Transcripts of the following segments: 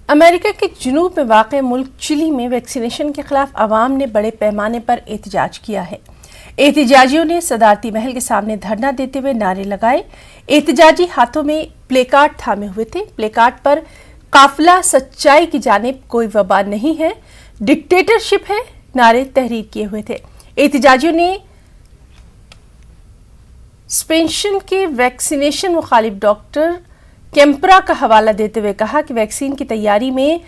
America के जुनूब में वाक़ मुल्क चिली में वैक्सीनेशन के खिलाफ अवाम ने बड़े पैमाने पर एहतजाज किया है। एहतजाजियों ने सदारती महल के सामने धरना देते हुए नारे लगाए। एहतजाजी हाथों में प्लेकार्ड थामे हुए थे। प्लेकार्ड पर काफिला सच्चाई की जानिब कोई वबा नहीं है, डिक्टेटरशिप है नारे तहरीर किए हुए थे। एहतजाजियों ने स्पेन के वैक्सीनेशन मुखालिफ डॉक्टर कैंपरा का हवाला देते हुए कहा कि वैक्सीन की तैयारी में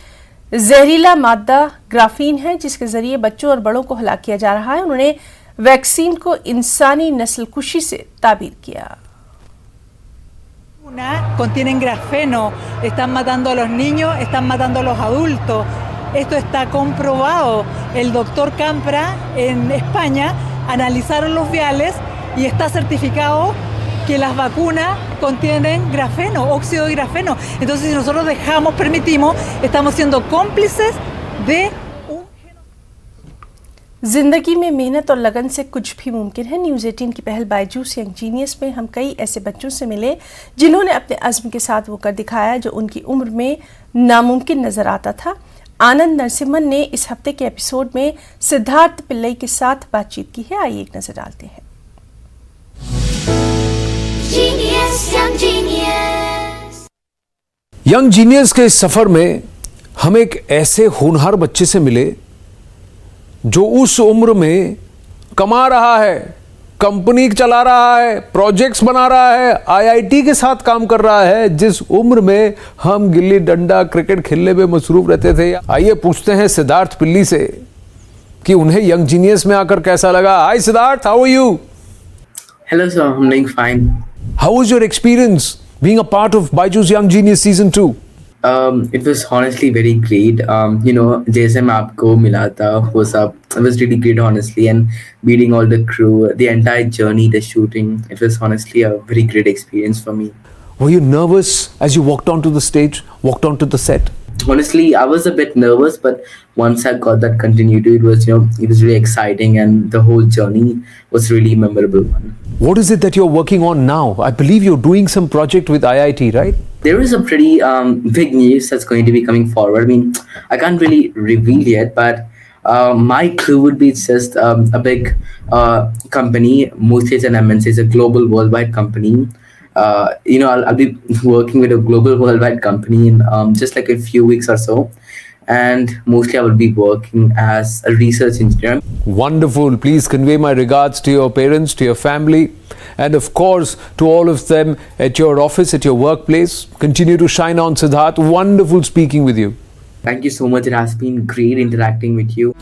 जहरीला मादा ग्राफीन है, जिसके जरिए बच्चों और बड़ों को हलाक किया जा रहा है। उन्होंने वैक्सीन को इंसानी नस्लकुशी से ताबीर किया। Contienen grafeno, están matando a los niños, están matando a los adultos. Esto está comprobado. El doctor Campra en España analizaron los viales y está certificado que las vacunas contienen grafeno, óxido de grafeno. Entonces, si nosotros permitimos, estamos siendo cómplices de un जिंदगी में मेहनत और लगन से कुछ भी मुमकिन है। न्यूज़ 18 की पहल बायजूस यंग जीनियस में हम कई ऐसे बच्चों से मिले जिन्होंने अपने अज़्म के साथ वो कर दिखाया जो उनकी उम्र में नामुमकिन नजर आता था। आनंद नरसिम्हन ने इस हफ्ते के एपिसोड में सिद्धार्थ पिल्लई के साथ बातचीत की है। आइए एक नजर डालते हैं। यंग जीनियस के इस सफर में हम एक ऐसे होनहार बच्चे से मिले जो उस उम्र में कमा रहा है, कंपनी चला रहा है, प्रोजेक्ट्स बना रहा है, आईआईटी के साथ काम कर रहा है, जिस उम्र में हम गिल्ली डंडा क्रिकेट खेलने में मसरूफ रहते थे। आइए पूछते हैं सिद्धार्थ पिल्ली से कि उन्हें यंग जीनियस में आकर कैसा लगा। Hi Siddharth, how are you? Hello sir, I'm doing fine. How was your experience being a part of Byju's Young Genius Season 2? It was honestly very great. जैसे मैं आपको मिला था वो सब, it was really great honestly, and meeting all the crew, the entire journey, the shooting, it was honestly a very great experience for me. Were you nervous as you walked onto the stage, walked onto the set? Honestly, I was a bit nervous, but once I got that continuity, it was really exciting, and the whole journey was really memorable one. What is it that you're working on now? I believe you're doing some project with IIT, right? There is a pretty big news that's going to be coming forward. I mean, I can't really reveal yet, but my clue would be just a big company, mostly it's an MNC, it's a global worldwide company. I'll be working with a global worldwide company in just like a few weeks or so. And mostly I will be working as a research engineer. Wonderful. Please convey my regards to your parents, to your family, and of course to all of them at your office, at your workplace. Continue to shine on, Siddharth. Wonderful speaking with you. Thank you so much. It has been great interacting with you.